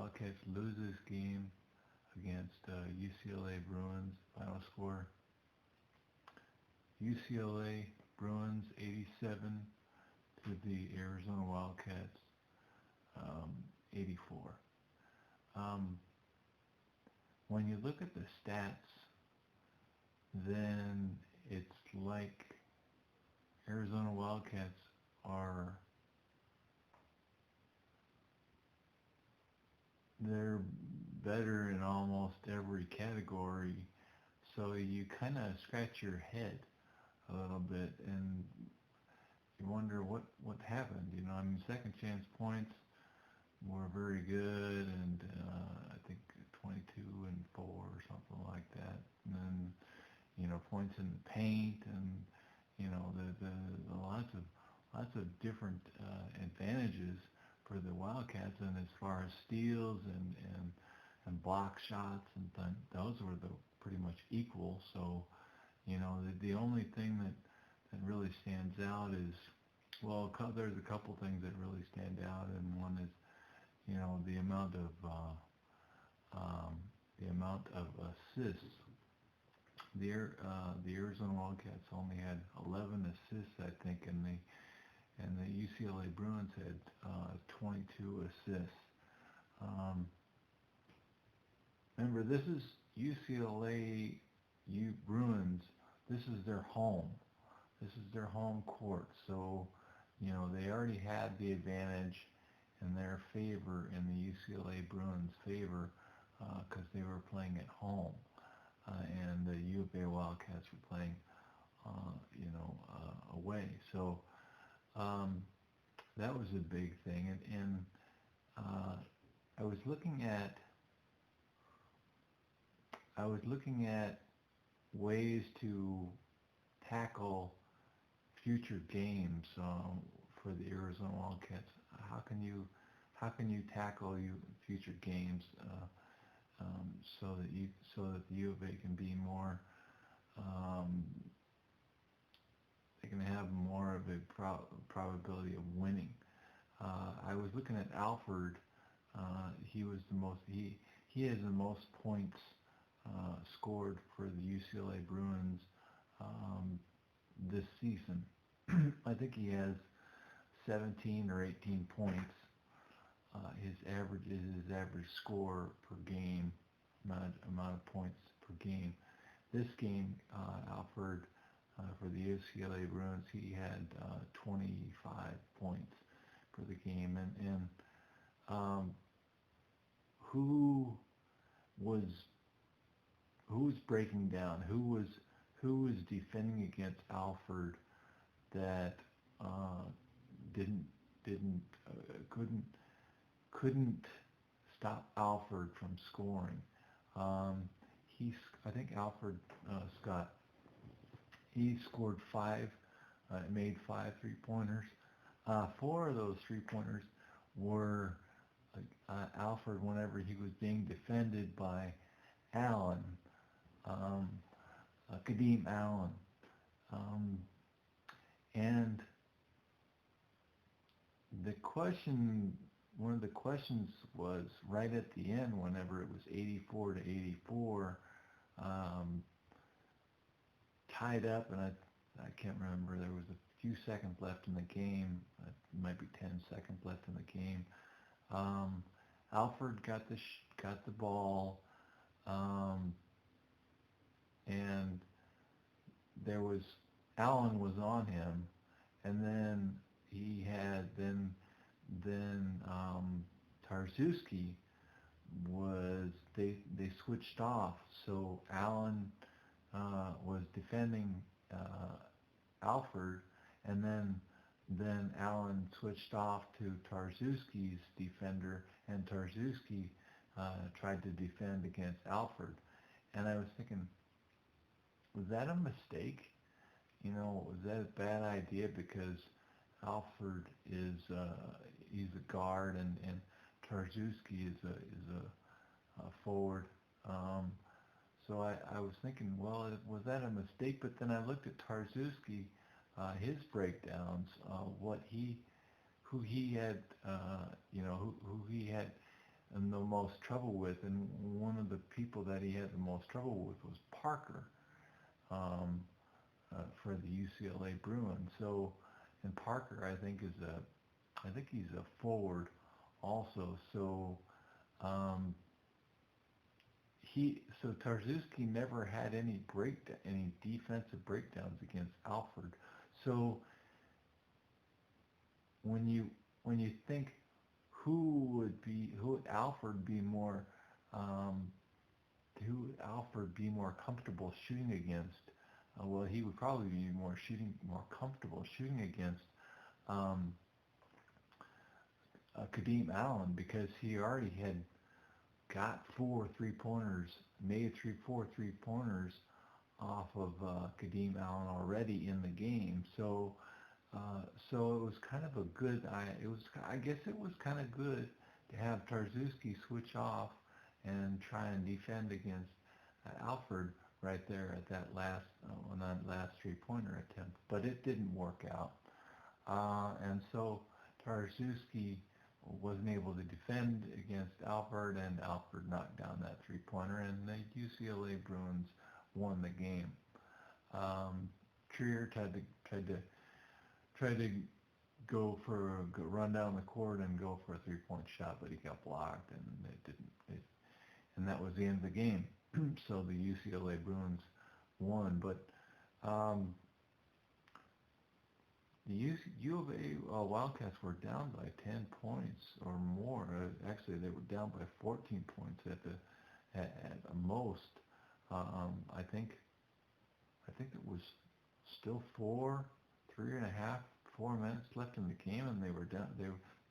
Wildcats lose this game against UCLA Bruins. Final score: UCLA Bruins 87 to the Arizona Wildcats 84. Um, when you look at the stats, then it's like Arizona Wildcats are they're better in almost every category, so you kind of scratch your head a little bit and you wonder what happened. I mean, second chance points were very good, and I think 22-4 or something like that. And then points in the paint, and the lots of different advantages for the Wildcats, and as far as steals and block shots and those were pretty much equal. So the only thing that really stands out is, well, there's a couple things that really stand out, and one is the amount of assists. The Arizona Wildcats only had 11 assists, I think, and the UCLA Bruins had 22 assists. Remember, this is UCLA Bruins. This is their home. This is their home court. So, they already had the advantage in their favor, in the UCLA Bruins' favor, because they were playing at home, and the U of A Wildcats were playing, away. So that was a big thing, and I was looking at ways to tackle future games for the Arizona Wildcats. How can you tackle future games so that the U of A can be more, they can have more of a probability of winning. I was looking at Alford. He has the most points scored for the UCLA Bruins this season. I think he has 17 or 18 points. His average score per game, amount of points per game. This game, Alford, for the UCLA Bruins, he had 25 points for the game, and who was breaking down? Who was defending against Alford that couldn't stop Alford from scoring? I think Alford Scott. He scored made 5 3-pointers. 4 of those 3-pointers were Alford whenever he was being defended by Allen, Kadeem Allen, and one of the questions was right at the end, whenever it was 84 to 84, tied up, and I can't remember. There was a few seconds left in the game. It might be 10 seconds left in the game. Alford got the ball, and Allen was on him, and then he had Tarczewski they switched off, so Allen was defending Alford, and then Allen switched off to Tarczewski's defender, and Tarczewski tried to defend against Alford. And I was thinking, was that a mistake? Was that a bad idea? Because Alford is he's a guard, and Tarczewski is a forward. So I was thinking, well, was that a mistake? But then I looked at Tarczewski, his breakdowns, who he had the most trouble with, and one of the people that he had the most trouble with was Parker, um, for the UCLA Bruins. So, and Parker, I think he's a forward also. So, um, so Tarczewski never had any defensive breakdowns against Alford. So when you when you think who would Alford be more um, who would Alford be more comfortable shooting against? Well, he would probably be more comfortable shooting against um, Kadeem Allen because he already had got four three-pointers, made four three-pointers off of Kadeem Allen already in the game. So it was kind of a good. I guess it was kind of good to have Tarczewski switch off and try and defend against Alford right there at that last on that last three-pointer attempt. But it didn't work out, and so Tarczewski wasn't able to defend against Alford, and Alford knocked down that three-pointer, and the UCLA Bruins won the game. Trier tried to run down the court and go for a three-point shot, but he got blocked, and and that was the end of the game. So the UCLA Bruins won, but um, the U of A Wildcats were down by 10 points or more. Actually, they were down by 14 points at most. I think it was still 4 minutes left in the game, and they were down.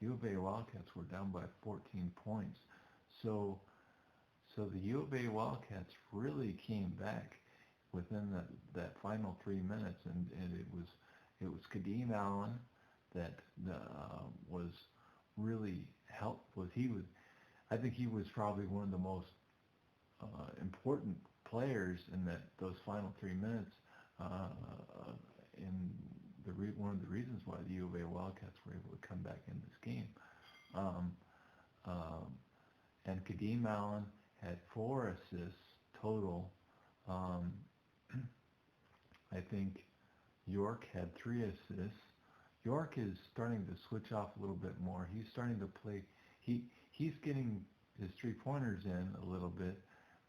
U of A Wildcats were down by 14 points. So the U of A Wildcats really came back within that final 3 minutes, and it was Kadeem Allen that was really I think he was probably one of the most important players in those final 3 minutes. In one of the reasons why the U of A Wildcats were able to come back in this game. Um, um, and Kadeem Allen had 4 assists total. Um, I think York had 3 assists. York is starting to switch off a little bit more. He's starting to play. He's getting his three-pointers in a little bit,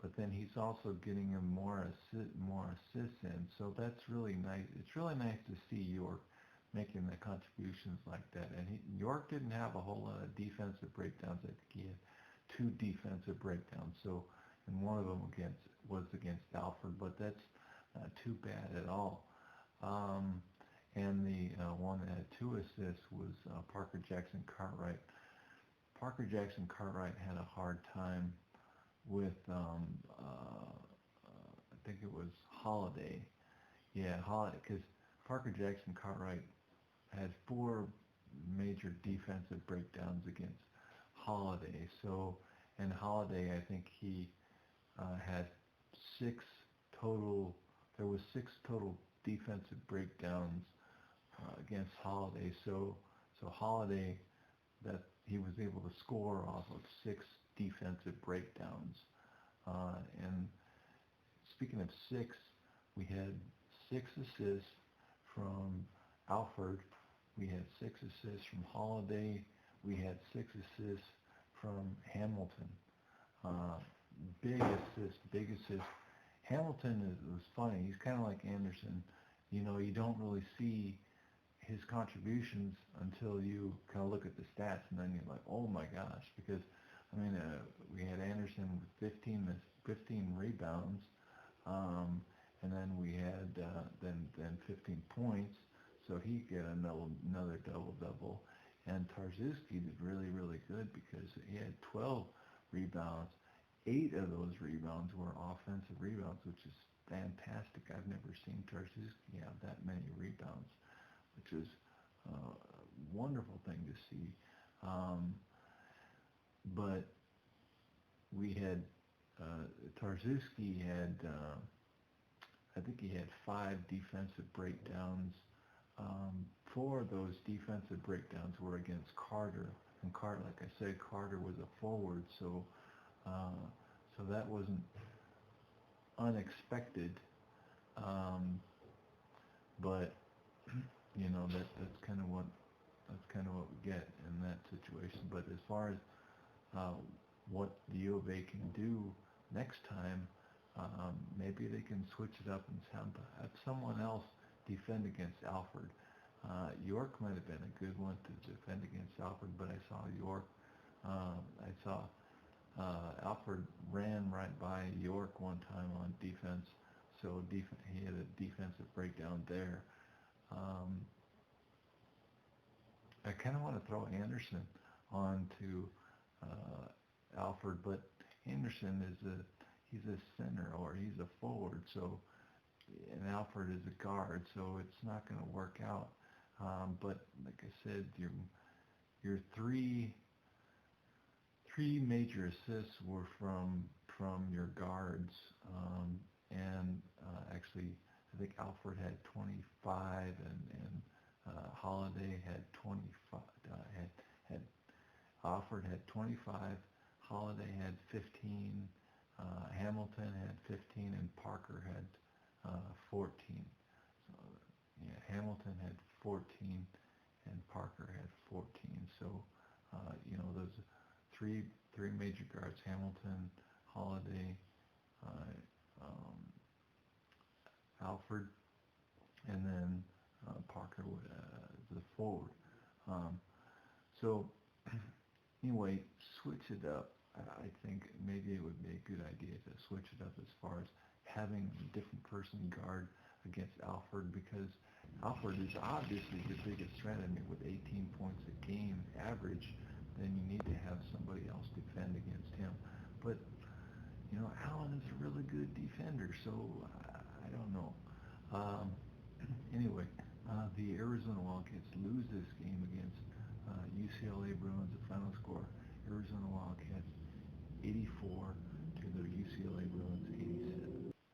but then he's also getting him more assists in. So that's really nice. It's really nice to see York making the contributions like that. And York didn't have a whole lot of defensive breakdowns. I think he had 2 defensive breakdowns. So, and one of them was against Alford, but that's not too bad at all. And the one that had 2 assists was Parker Jackson-Cartwright. Parker Jackson-Cartwright had a hard time with I think it was Holiday. Yeah, Holiday, because Parker Jackson-Cartwright had 4 major defensive breakdowns against Holiday. So, and Holiday, I think he had 6 total. There was 6 total defensive breakdowns against Holiday. So Holiday, that he was able to score off of 6 defensive breakdowns. And speaking of 6, we had 6 assists from Alford. We had 6 assists from Holiday. We had 6 assists from Hamilton. Big assist. Hamilton was funny. He's kind of like Anderson. You know, you don't really see his contributions until you kind of look at the stats, and then you're like, oh my gosh, because I mean, we had Anderson with 15 rebounds, and then we had then 15 points, so he got another double, and Tarczewski did really good because he had 12 rebounds. 8 of those rebounds were offensive rebounds, which is fantastic. I've never seen Tarczewski have that many rebounds, which is a wonderful thing to see. But we had Tarczewski had I think he had 5 defensive breakdowns. 4 of those defensive breakdowns were against Carter, and Carter, like I said, Carter was a forward, uh, so that wasn't unexpected. Um, but that's kind of what we get in that situation. But as far as uh, what the U of A can do next time, maybe they can switch it up and have someone else defend against Alfred. York might have been a good one to defend against Alfred, but I saw York. I saw Alfred ran right by York one time on defense, so he had a defensive breakdown there. Um, I kind of want to throw Anderson on to Alfred, but Anderson he's a center or he's a forward, so and Alfred is a guard, so it's not going to work out. But like I said, your three major assists were from your guards, and actually I think Alfred had 25 and Holiday had 25. Had Alfred had 25. Holiday had 15. Hamilton had 15, and Parker had 14. So yeah, Hamilton had 14, and Parker had 14. So those three three major guards: Hamilton, Holiday, uh, um, Alfred, and then Parker the forward. Um, so anyway, switch it up. I think maybe it would be a good idea to switch it up as far as having a different person guard against Alfred, because Alfred is obviously the biggest threat. I mean, with 18 points a game average, then you need to have somebody else defend against him. But Allen is a really good defender, so I don't know. Um, anyway, the Arizona Wildcats lose this game against UCLA Bruins. The final score